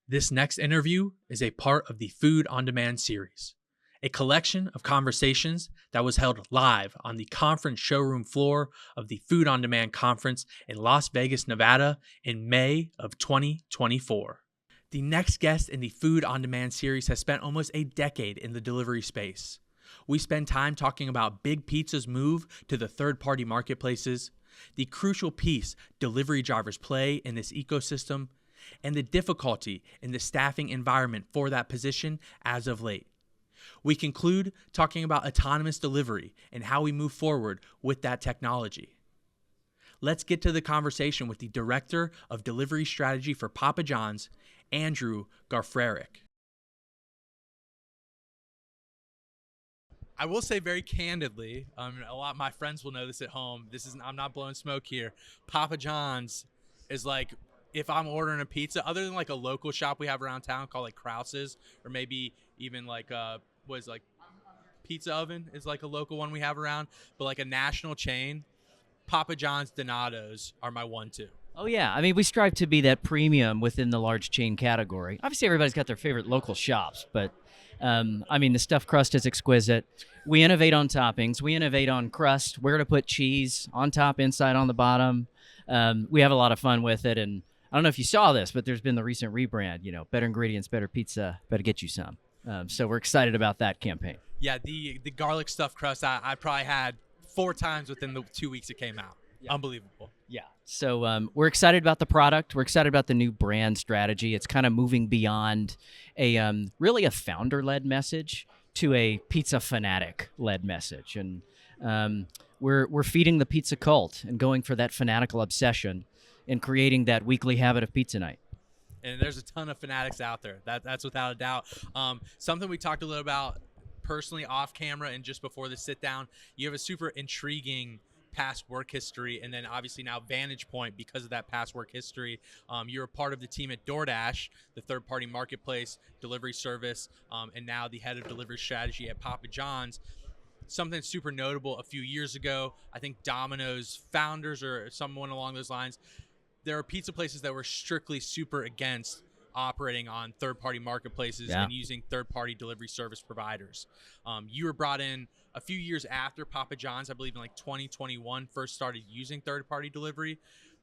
This next interview is a part of the Food on Demand series, a collection of conversations that was held live on the conference showroom floor of the Food on Demand conference in Las Vegas, Nevada in May of 2024. The next guest in the Food on Demand series has spent almost a decade in the delivery space. We spend time talking about Big Pizza's move to the third-party marketplaces, the crucial piece delivery drivers play in this ecosystem, and the difficulty in the staffing environment for that position as of late. We conclude talking about autonomous delivery and how we move forward with that technology. Let's get to the conversation with the Director of Delivery Strategy for Papa John's, Andrew Garfrerick. I will say very candidly, a lot of my friends will know this at home. I'm not blowing smoke here. Papa John's is like, if I'm ordering a pizza, other than like a local shop we have around town called like Krause's, or maybe even like Pizza Oven is like a local one we have around, but like a national chain, Papa John's Donatos are my 1-2. Oh, yeah. I mean, we strive to be that premium within the large chain category. Obviously, everybody's got their favorite local shops, but, I mean, the stuffed crust is exquisite. We innovate on toppings. We innovate on crust, where to put cheese, on top, inside, on the bottom. We have a lot of fun with it, and I don't know if you saw this, but there's been the recent rebrand, better ingredients, better pizza, better get you some. So we're excited about that campaign. Yeah, the garlic stuffed crust, I probably had 4 times within the 2 weeks it came out. Yeah. Unbelievable. Yeah. So we're excited about the product. We're excited about the new brand strategy. It's kind of moving beyond really a founder-led message to a pizza fanatic-led message. And we're feeding the pizza cult and going for that fanatical obsession and creating that weekly habit of pizza night. And there's a ton of fanatics out there. That's without a doubt. Something we talked a little about personally off camera and just before the sit down, you have a super intriguing past work history, and then obviously now Vantage Point because of that past work history. You're a part of the team at DoorDash, the third-party marketplace delivery service, and now the head of delivery strategy at Papa John's. Something super notable a few years ago, I think Domino's founders or someone along those lines, there are pizza places that were strictly super against operating on third-party marketplaces and using third-party delivery service providers. You were brought in a few years after Papa John's, I believe in like 2021, first started using third-party delivery.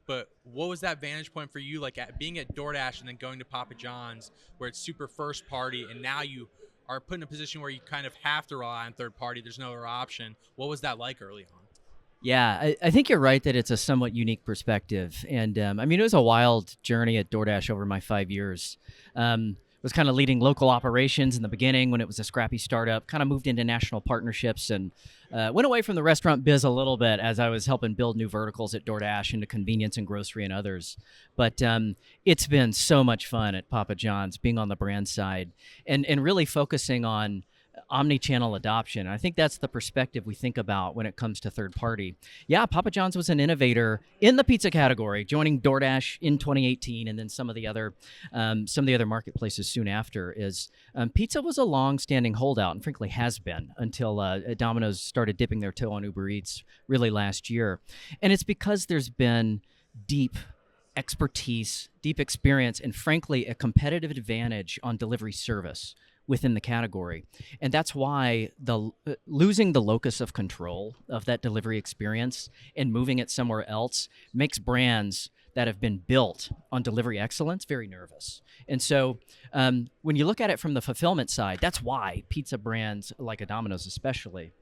But what was that vantage point for you, like being at DoorDash and then going to Papa John's, where it's super first-party, and now you are put in a position where you kind of have to rely on third-party, there's no other option. What was that like early on? Yeah, I think you're right that it's a somewhat unique perspective. And I mean, it was a wild journey at DoorDash over my 5 years. Was kind of leading local operations in the beginning when it was a scrappy startup, kind of moved into national partnerships and went away from the restaurant biz a little bit as I was helping build new verticals at DoorDash into convenience and grocery and others. But it's been so much fun at Papa John's being on the brand side and really focusing on omni-channel adoption. I think that's the perspective we think about when it comes to third party. Yeah, Papa John's was an innovator in the pizza category, joining DoorDash in 2018, and then some of the other marketplaces soon after. Pizza was a long-standing holdout, and frankly has been until Domino's started dipping their toe on Uber Eats really last year. And it's because there's been deep expertise, deep experience, and frankly a competitive advantage on delivery service within the category. And that's why losing the locus of control of that delivery experience and moving it somewhere else makes brands that have been built on delivery excellence very nervous. And so when you look at it from the fulfillment side, that's why pizza brands like a Domino's especially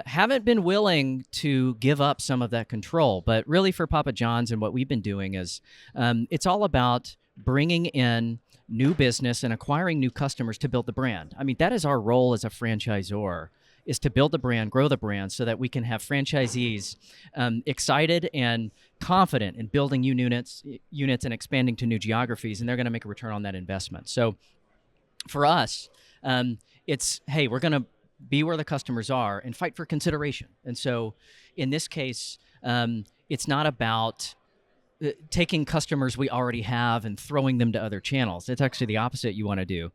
haven't been willing to give up some of that control. But really for Papa John's and what we've been doing is it's all about bringing in new business and acquiring new customers to build the brand. I mean, that is our role as a franchisor, is to build the brand, grow the brand, so that we can have franchisees excited and confident in building new units and expanding to new geographies, and they're going to make a return on that investment. So for us, it's, hey, we're going to be where the customers are and fight for consideration. And so in this case, it's not about taking customers we already have and throwing them to other channels. It's actually the opposite you want to do.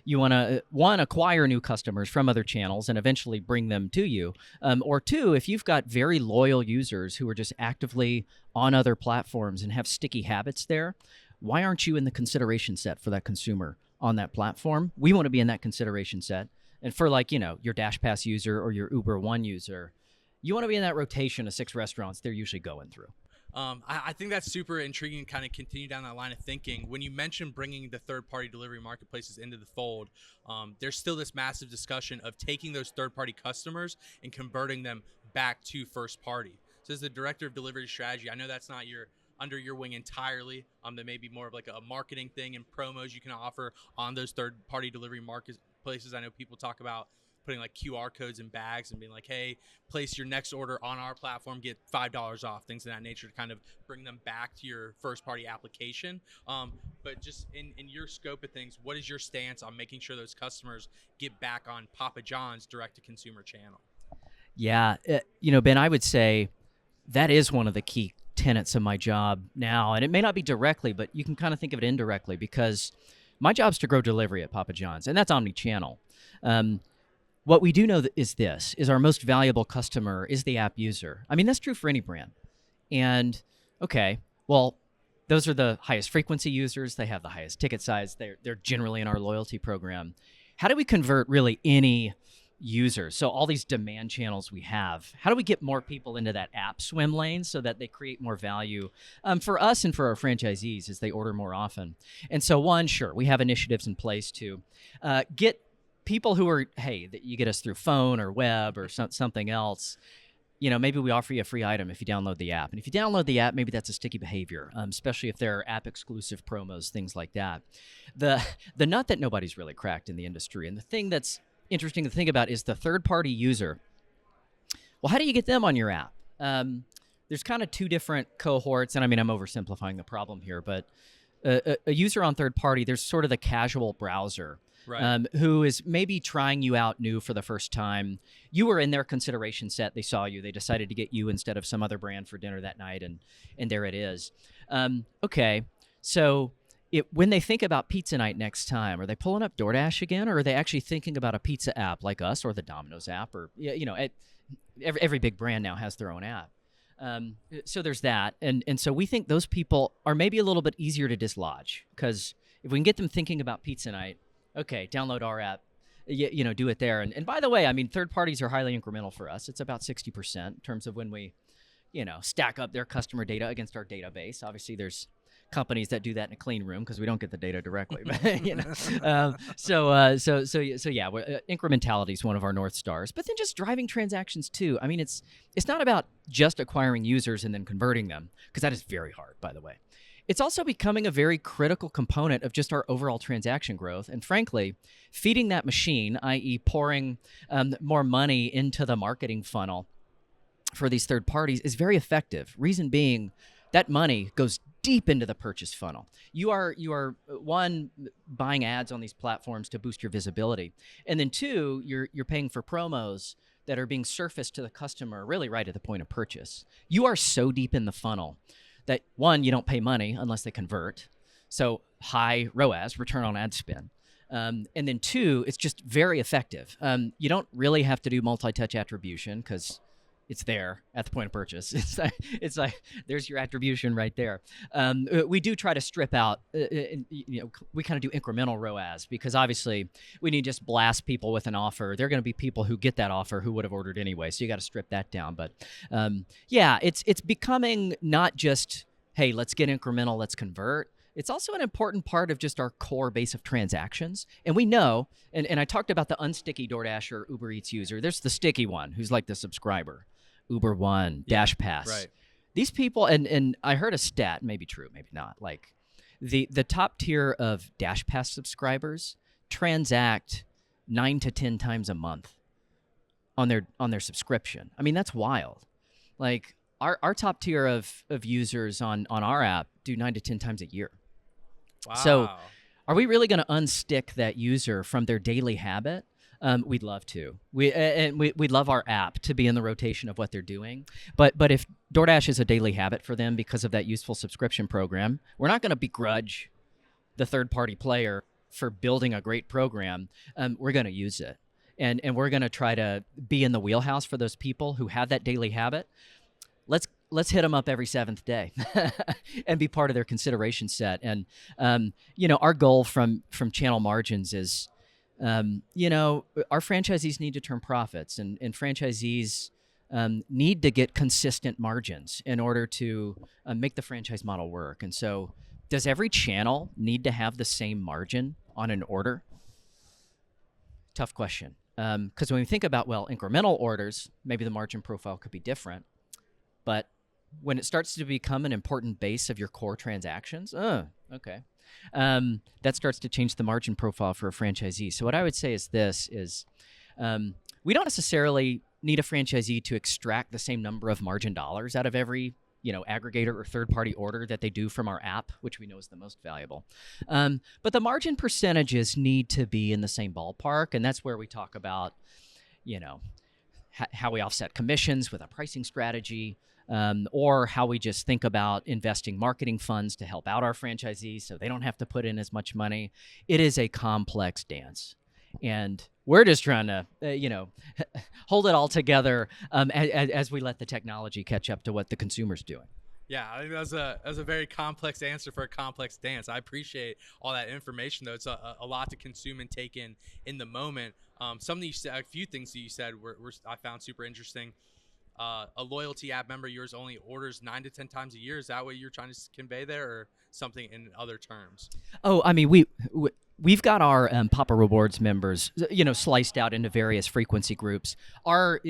You want to, one, acquire new customers from other channels and eventually bring them to you. Or two, if you've got very loyal users who are just actively on other platforms and have sticky habits there, why aren't you in the consideration set for that consumer on that platform? We want to be in that consideration set. And for like, your DashPass user or your Uber One user, you want to be in that rotation of 6 restaurants they're usually going through. I think that's super intriguing and kind of continue down that line of thinking. When you mentioned bringing the third-party delivery marketplaces into the fold, there's still this massive discussion of taking those third-party customers and converting them back to first-party. So as the director of delivery strategy, I know that's not under your wing entirely. That may be more of like a marketing thing and promos you can offer on those third-party delivery marketplaces. I know people talk about putting like QR codes in bags and being like, hey, place your next order on our platform, get $5 off, things of that nature to kind of bring them back to your first party application. But just in your scope of things, what is your stance on making sure those customers get back on Papa John's direct to consumer channel? Yeah. Ben, I would say that is one of the key tenets of my job now. And it may not be directly, but you can kind of think of it indirectly, because my job's to grow delivery at Papa John's, and that's omni-channel. What we do know is our most valuable customer is the app user. I mean, that's true for any brand. And okay, well, those are the highest frequency users. They have the highest ticket size. They're generally in our loyalty program. How do we convert really any user? So all these demand channels we have, how do we get more people into that app swim lane so that they create more value for us and for our franchisees as they order more often? And so sure, we have initiatives in place to get people who are, hey, that you get us through phone or web or something else. Maybe we offer you a free item if you download the app. And if you download the app, maybe that's a sticky behavior, especially if there are app exclusive promos, things like that. The nut that nobody's really cracked in the industry, and the thing that's interesting to think about, is the third party user. Well, how do you get them on your app? There's kind of 2 different cohorts, and I mean, I'm oversimplifying the problem here, but a user on third party, there's sort of the casual browser. Right. Who is maybe trying you out new for the first time. You were in their consideration set. They saw you. They decided to get you instead of some other brand for dinner that night, and there it is. Okay, so when they think about pizza night next time, are they pulling up DoorDash again, or are they actually thinking about a pizza app like us or the Domino's app? Or every big brand now has their own app. So there's that, and so we think those people are maybe a little bit easier to dislodge, because if we can get them thinking about pizza night, okay, download our app, do it there. And by the way, I mean, third parties are highly incremental for us. It's about 60% in terms of when we, stack up their customer data against our database. Obviously, there's companies that do that in a clean room because we don't get the data directly. But, so yeah, incrementality is one of our North Stars. But then just driving transactions too. I mean, it's not about just acquiring users and then converting them, because that is very hard, by the way. It's also becoming a very critical component of just our overall transaction growth. And frankly, feeding that machine, i.e. pouring more money into the marketing funnel for these third parties, is very effective. Reason being, that money goes deep into the purchase funnel. You are one, buying ads on these platforms to boost your visibility. And then 2, you're paying for promos that are being surfaced to the customer really right at the point of purchase. You are so deep in the funnel that 1, you don't pay money unless they convert. So high ROAS, return on ad spend. And then 2, it's just very effective. You don't really have to do multi-touch attribution because it's there at the point of purchase. It's like there's your attribution right there. We do try to strip out, we kind of do incremental ROAS, because obviously we need to just blast people with an offer. There are going to be people who get that offer who would have ordered anyway. So you got to strip that down. But yeah, it's becoming not just, hey, let's get incremental, let's convert. It's also an important part of just our core base of transactions. And we know, and I talked about the unsticky DoorDash or Uber Eats user. There's the sticky one who's like the subscriber. Uber One, DashPass. Right. These people, and I heard a stat, maybe true, maybe not, like the top tier of DashPass subscribers transact 9 to 10 times a month on their subscription. I mean, that's wild. Like our top tier of users on our app do 9 to 10 times a year. Wow. So are we really going to unstick that user from their daily habit? We'd love to. We'd love our app to be in the rotation of what they're doing. But if DoorDash is a daily habit for them because of that useful subscription program, we're not going to begrudge the third-party player for building a great program. We're going to use it. And we're going to try to be in the wheelhouse for those people who have that daily habit. Let's let's hit them up every seventh day and be part of their consideration set. And our goal from channel margins is, our franchisees need to turn profits, and franchisees need to get consistent margins in order to make the franchise model work. And so, does every channel need to have the same margin on an order? Tough question. Because when we think about, incremental orders, maybe the margin profile could be different. But when it starts to become an important base of your core transactions, okay. That starts to change the margin profile for a franchisee. So what I would say is this, we don't necessarily need a franchisee to extract the same number of margin dollars out of every aggregator or third-party order that they do from our app, which we know is the most valuable. But the margin percentages need to be in the same ballpark, and that's where we talk about, how we offset commissions with a pricing strategy, or how we just think about investing marketing funds to help out our franchisees so they don't have to put in as much money. It is a complex dance. And we're just trying to, hold it all together as we let the technology catch up to what the consumer's doing. Yeah, I think that was a very complex answer for a complex dance. I appreciate all that information, though. It's a lot to consume and take in the moment. Something you said, a few things that you said were I found super interesting. A loyalty app member yours only orders 9 to 10 times a year. Is that what you're trying to convey there, or something in other terms? Oh, I mean, we've got our Papa Rewards members, sliced out into various frequency groups. Our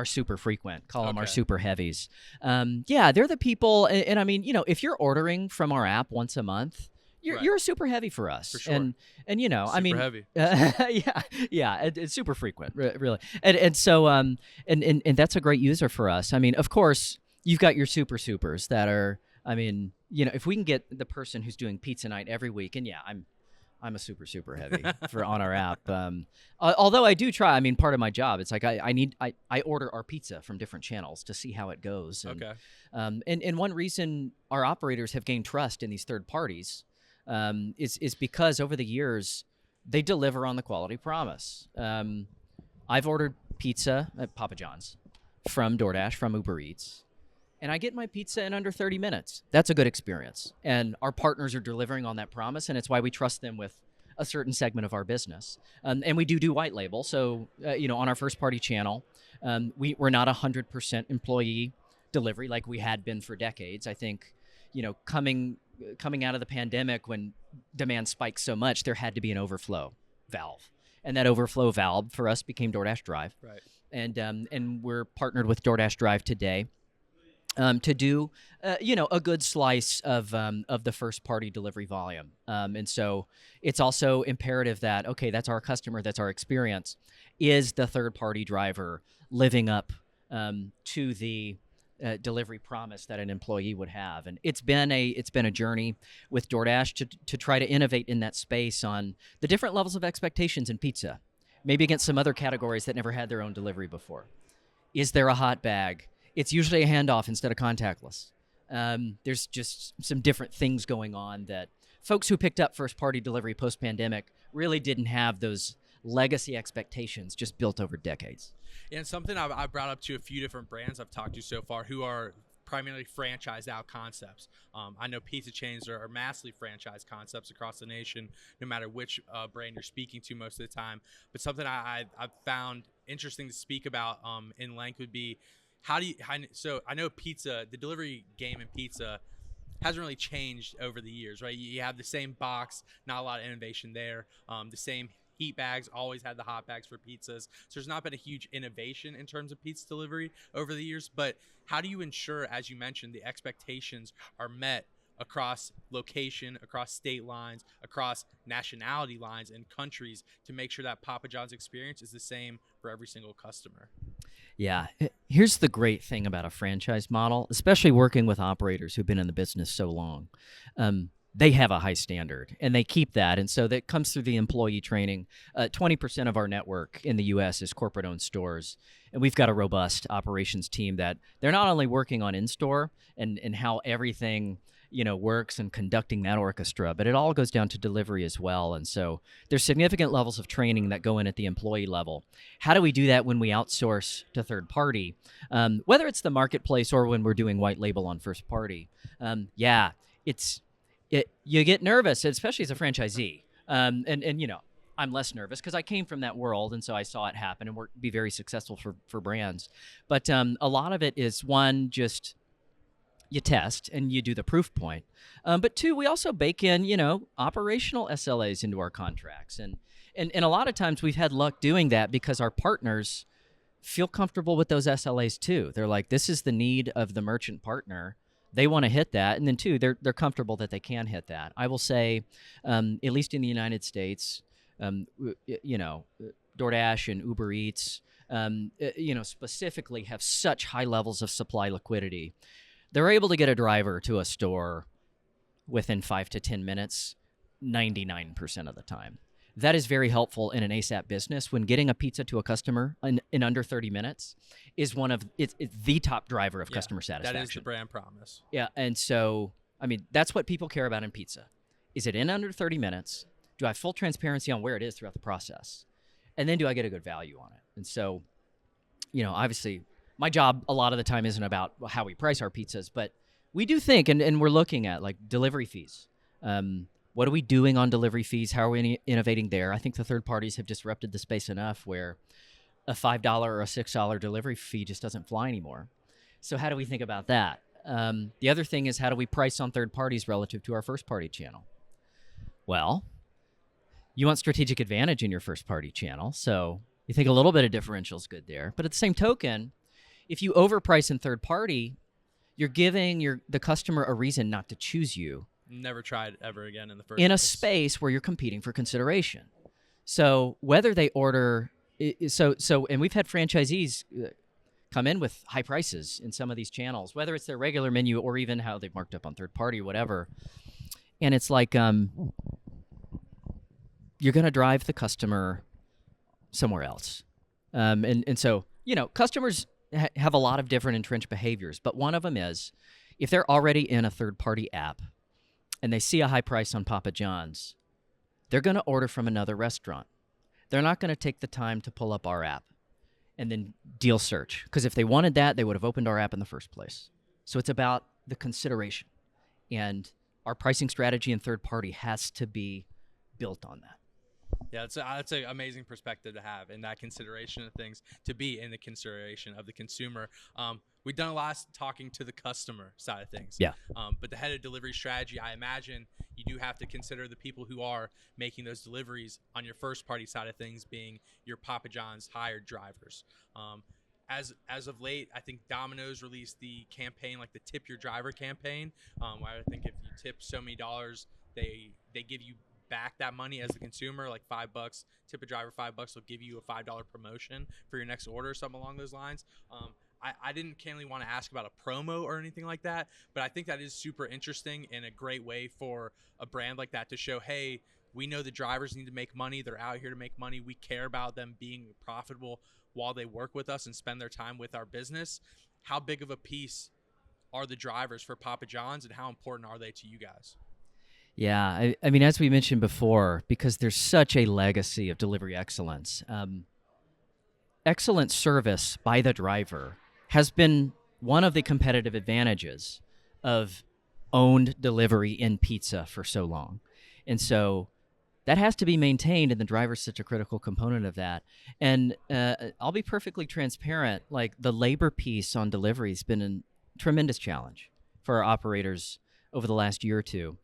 super frequent, call them our super heavies. They're the people. And I mean, if you're ordering from our app once a month, you're a super heavy for us. For sure. And super I mean, heavy. It's super frequent, really. And so and that's a great user for us. I mean, of course, you've got your supers that are, I mean, if we can get the person who's doing pizza night every week, and I'm a super heavy on our app. Although I do try. I mean, part of my job, it's like I order our pizza from different channels to see how it goes. And, and one reason our operators have gained trust in these third parties is because over the years they deliver on the quality promise. I've ordered pizza at Papa John's from DoorDash, from Uber Eats, and I get my pizza in under 30 minutes. That's a good experience. And our partners are delivering on that promise, and it's why we trust them with a certain segment of our business. And we do white label. So, on our first-party channel, we're not 100% employee delivery like we had been for decades. I think, coming out of the pandemic when demand spiked so much, there had to be an overflow valve. And that overflow valve for us became DoorDash Drive. Right. And we're partnered with DoorDash Drive today. To do, a good slice of the first-party delivery volume. And so it's also imperative that, okay, that's our customer, that's our experience. Is the third-party driver living up to the delivery promise that an employee would have? And it's been a journey with DoorDash to try to innovate in that space on the different levels of expectations in pizza, maybe against some other categories that never had their own delivery before. Is there a hot bag? It's usually a handoff instead of contactless. There's just some different things going on that folks who picked up first-party delivery post-pandemic really didn't have those legacy expectations just built over decades. And something I brought up to a few different brands I've talked to so far who are primarily franchised out concepts. I know pizza chains are massively franchised concepts across the nation, no matter which brand you're speaking to most of the time. But something I've found interesting to speak about in length would be, so I know pizza, the delivery game in pizza hasn't really changed over the years, right? You have the same box, not a lot of innovation there. The same heat bags, always had the hot bags for pizzas. So there's not been a huge innovation in terms of pizza delivery over the years. But how do you ensure, as you mentioned, the expectations are met across location, across state lines, across nationality lines and countries to make sure that Papa John's experience is the same for every single customer? Yeah. Here's the great thing about a franchise model, especially working with operators who've been in the business so long. They have a high standard, and they keep that. And so that comes through the employee training. 20% of our network in the U.S. is corporate-owned stores, and we've got a robust operations team that they're not only working on in-store and how everything works and conducting that orchestra, but it all goes down to delivery as well. And so there's significant levels of training that go in at the employee level. How do we do that when we outsource to third party? Whether it's the marketplace or when we're doing white label on first party, you get nervous, especially as a franchisee. And I'm less nervous because I came from that world, and so I saw it happen and be very successful for brands. But a lot of it is, one, just you test and you do the proof point. But two, we also bake in, operational SLAs into our contracts. And a lot of times we've had luck doing that because our partners feel comfortable with those SLAs too. They're like, this is the need of the merchant partner. They want to hit that. And then two, they're comfortable that they can hit that. I will say, at least in the United States, DoorDash and Uber Eats, specifically have such high levels of supply liquidity. They're able to get a driver to a store within 5 to 10 minutes, 99% of the time. That is very helpful in an ASAP business when getting a pizza to a customer in under 30 minutes is it's the top driver of customer satisfaction. That is the brand promise. Yeah, and so, that's what people care about in pizza. Is it in under 30 minutes? Do I have full transparency on where it is throughout the process? And then do I get a good value on it? And so, obviously, my job a lot of the time isn't about how we price our pizzas, but we do think, and we're looking at like delivery fees. What are we doing on delivery fees? How are we innovating there? I think the third parties have disrupted the space enough where a $5 or a $6 delivery fee just doesn't fly anymore. So how do we think about that? The other thing is, how do we price on third parties relative to our first party channel? Well, you want strategic advantage in your first party channel, so you think a little bit of differential is good there. But at the same token, if you overprice in third party, you're giving the customer a reason not to choose you. Never tried ever again in the first in a place. space where you're competing for consideration. So whether they order, and we've had franchisees come in with high prices in some of these channels, whether it's their regular menu or even how they've marked up on third party, whatever. And it's like, you're going to drive the customer somewhere else. And so, customers have a lot of different entrenched behaviors, but one of them is if they're already in a third-party app and they see a high price on Papa John's, they're going to order from another restaurant. They're not going to take the time to pull up our app and then deal search, because if they wanted that, they would have opened our app in the first place. So it's about the consideration, and our pricing strategy in third-party has to be built on that. Yeah, that's an amazing perspective to have, and that consideration of things to be in the consideration of the consumer. We've done a lot of talking to the customer side of things. Yeah. But the head of delivery strategy, I imagine you do have to consider the people who are making those deliveries on your first party side of things, being your Papa John's hired drivers. As of late, I think Domino's released the campaign, like the Tip Your Driver campaign, where I think if you tip so many dollars, they give you back that money as a consumer, like $5. Tip a driver $5, they'll give you a $5 promotion for your next order, something along those lines. I didn't really want to ask about a promo or anything like that, but I think that is super interesting and a great way for a brand like that to show, hey, we know the drivers need to make money. They're out here to make money. We care about them being profitable while they work with us and spend their time with our business. How big of a piece are the drivers for Papa John's, and how important are they to you guys? Yeah, I mean, as we mentioned before, because there's such a legacy of delivery excellence, excellent service by the driver has been one of the competitive advantages of owned delivery in pizza for so long. And so that has to be maintained, and the driver's such a critical component of that. And I'll be perfectly transparent, like the labor piece on delivery has been a tremendous challenge for our operators over the last year or two.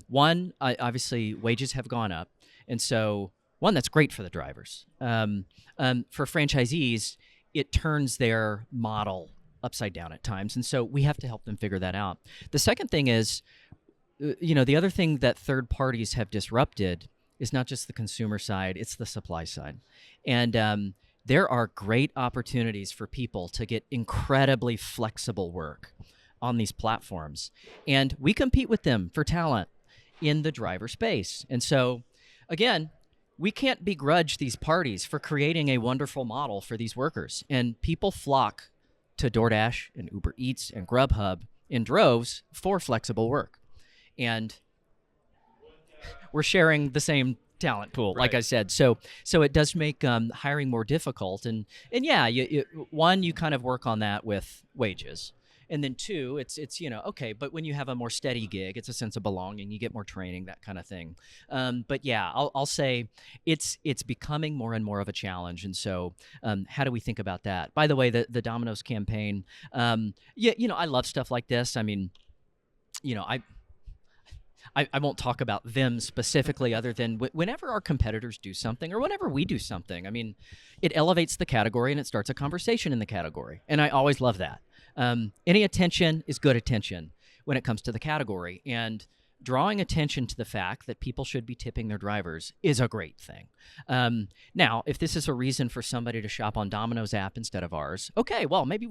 One, obviously wages have gone up. And so one, that's great for the drivers. For franchisees, it turns their model upside down at times. And so we have to help them figure that out. The second thing is, the other thing that third parties have disrupted is not just the consumer side, it's the supply side. And there are great opportunities for people to get incredibly flexible work on these platforms. And we compete with them for talent in the driver space. And so, again, we can't begrudge these parties for creating a wonderful model for these workers. And people flock to DoorDash and Uber Eats and Grubhub in droves for flexible work. and we're sharing the same talent pool, like Right. I said. So it does make hiring more difficult. And yeah, one, you kind of work on that with wages. And then two, it's okay, but when you have a more steady gig, it's a sense of belonging. You get more training, that kind of thing. But yeah, I'll say it's becoming more and more of a challenge. And so, how do we think about that? By the way, the Domino's campaign, I love stuff like this. I mean, I won't talk about them specifically other than whenever our competitors do something or whenever we do something, I mean, it elevates the category and it starts a conversation in the category. And I always love that. Any attention is good attention when it comes to the category. And drawing attention to the fact that people should be tipping their drivers is a great thing. Now, if this is a reason for somebody to shop on Domino's app instead of ours, okay, well, maybe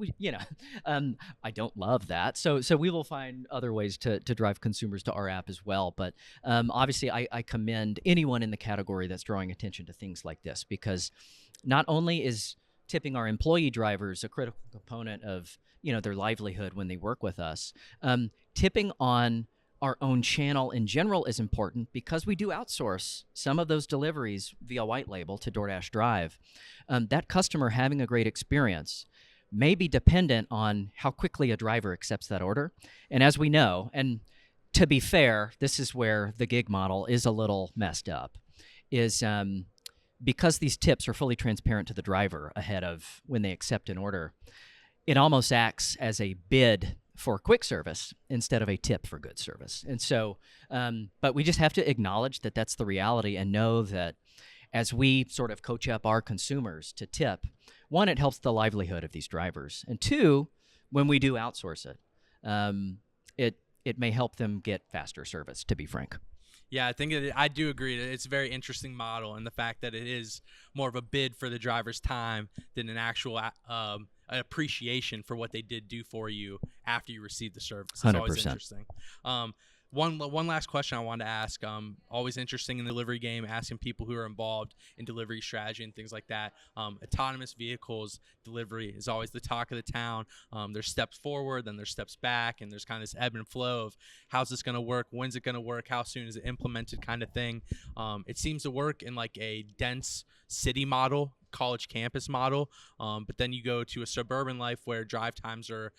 I don't love that. So we will find other ways to drive consumers to our app as well. But obviously, I commend anyone in the category that's drawing attention to things like this, because not only is tipping our employee drivers a critical component of their livelihood when they work with us, tipping on our own channel in general is important because we do outsource some of those deliveries via white label to DoorDash Drive. That customer having a great experience may be dependent on how quickly a driver accepts that order. And as we know, and to be fair, this is where the gig model is a little messed up, is because these tips are fully transparent to the driver ahead of when they accept an order, it almost acts as a bid for quick service instead of a tip for good service. And so, but we just have to acknowledge that that's the reality and know that as we sort of coach up our consumers to tip, one, it helps the livelihood of these drivers. And two, when we do outsource it, it may help them get faster service, to be frank. Yeah, I think I do agree that it's a very interesting model, and the fact that it is more of a bid for the driver's time than an actual an appreciation for what they did do for you after you received the service. It's always 100%. interesting. One last question I wanted to ask. Always interesting in the delivery game, asking people who are involved in delivery strategy and things like that. Autonomous vehicles delivery is always the talk of the town. There's steps forward, then there's steps back, and there's kind of this ebb and flow of how's this going to work, when's it going to work, how soon is it implemented, kind of thing. It seems to work in like a dense city model, college campus model, but then you go to a suburban life where drive times are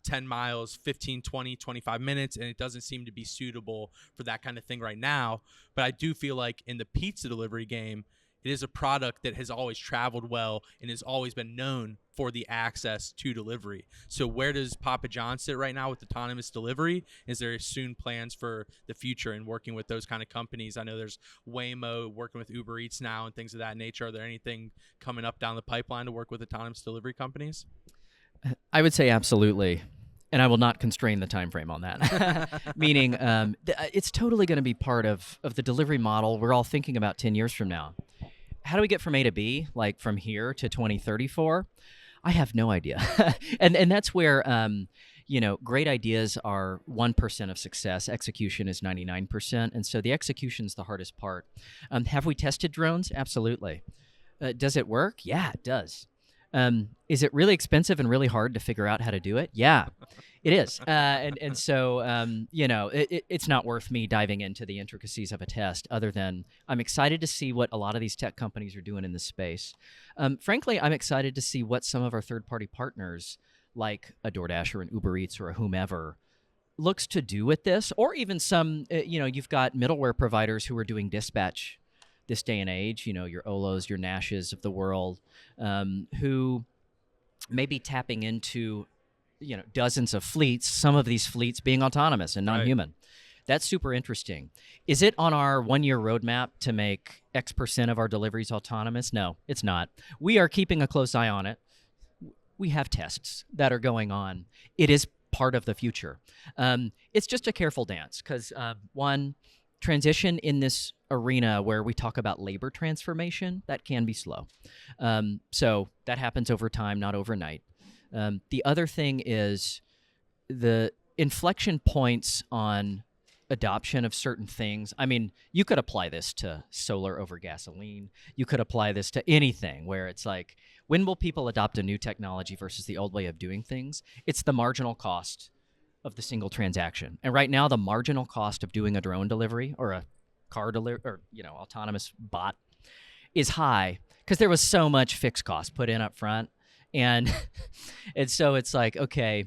10 miles, 15, 20, 25 minutes, and it doesn't seem to be suitable for that kind of thing right now. But I do feel like in the pizza delivery game, it is a product that has always traveled well and has always been known for the access to delivery. So where does Papa John sit right now with autonomous delivery? Is there soon plans for the future and working with those kind of companies? I know there's Waymo working with Uber Eats now and things of that nature. Are there anything coming up down the pipeline to work with autonomous delivery companies? I would say absolutely. And I will not constrain the time frame on that. Meaning, it's totally going to be part of the delivery model we're all thinking about 10 years from now. How do we get from A to B, like from here to 2034? I have no idea. and that's where, great ideas are 1% of success. Execution is 99%. And so the execution is the hardest part. Have we tested drones? Absolutely. Does it work? Yeah, it does. Is it really expensive and really hard to figure out how to do it? Yeah, it is. And so, it's not worth me diving into the intricacies of a test other than I'm excited to see what a lot of these tech companies are doing in this space. Frankly, I'm excited to see what some of our third-party partners like a DoorDash or an Uber Eats or a whomever looks to do with this, or even some, you've got middleware providers who are doing dispatch this day and age, your Olos, your Nashes of the world, who may be tapping into, dozens of fleets, some of these fleets being autonomous and non-human. Right. That's super interesting. Is it on our 1-year roadmap to make X% of our deliveries autonomous? No, it's not. We are keeping a close eye on it. We have tests that are going on. It is part of the future. It's just a careful dance because, one, transition in this arena where we talk about labor transformation, that can be slow. So that happens over time, not overnight. The other thing is the inflection points on adoption of certain things. I mean, you could apply this to solar over gasoline. You could apply this to anything where it's like, when will people adopt a new technology versus the old way of doing things? It's the marginal cost of the single transaction. And right now, the marginal cost of doing a drone delivery or a car delivery or autonomous bot is high because there was so much fixed cost put in up front, and and so it's like, okay,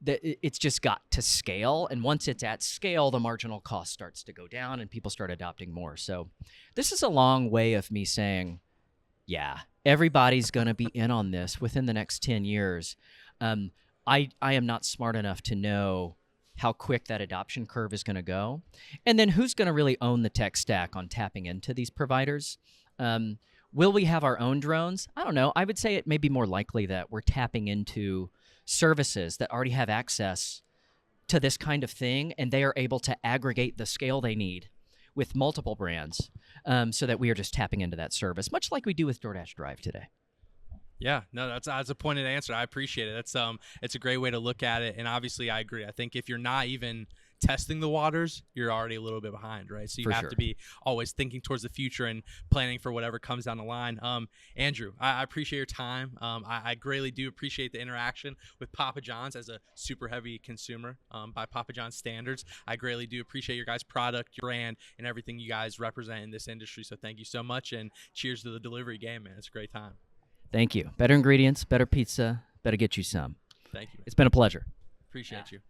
it's just got to scale, and once it's at scale, the marginal cost starts to go down, and people start adopting more. So this is a long way of me saying, yeah, everybody's going to be in on this within the next 10 years. I am not smart enough to know how quick that adoption curve is going to go. And then who's going to really own the tech stack on tapping into these providers? Will we have our own drones? I don't know. I would say it may be more likely that we're tapping into services that already have access to this kind of thing, and they are able to aggregate the scale they need with multiple brands, so that we are just tapping into that service, much like we do with DoorDash Drive today. Yeah, no, that's a pointed answer. I appreciate it. It's a great way to look at it, and obviously I agree. I think if you're not even testing the waters, you're already a little bit behind, right? So you have to be always thinking towards the future and planning for whatever comes down the line. Andrew, I appreciate your time. I greatly do appreciate the interaction with Papa John's as a super heavy consumer by Papa John's standards. I greatly do appreciate your guys' product, your brand, and everything you guys represent in this industry. So thank you so much, and cheers to the delivery game, man. It's a great time. Thank you. Better ingredients, better pizza, better get you some. Thank you. It's been a pleasure. Appreciate you.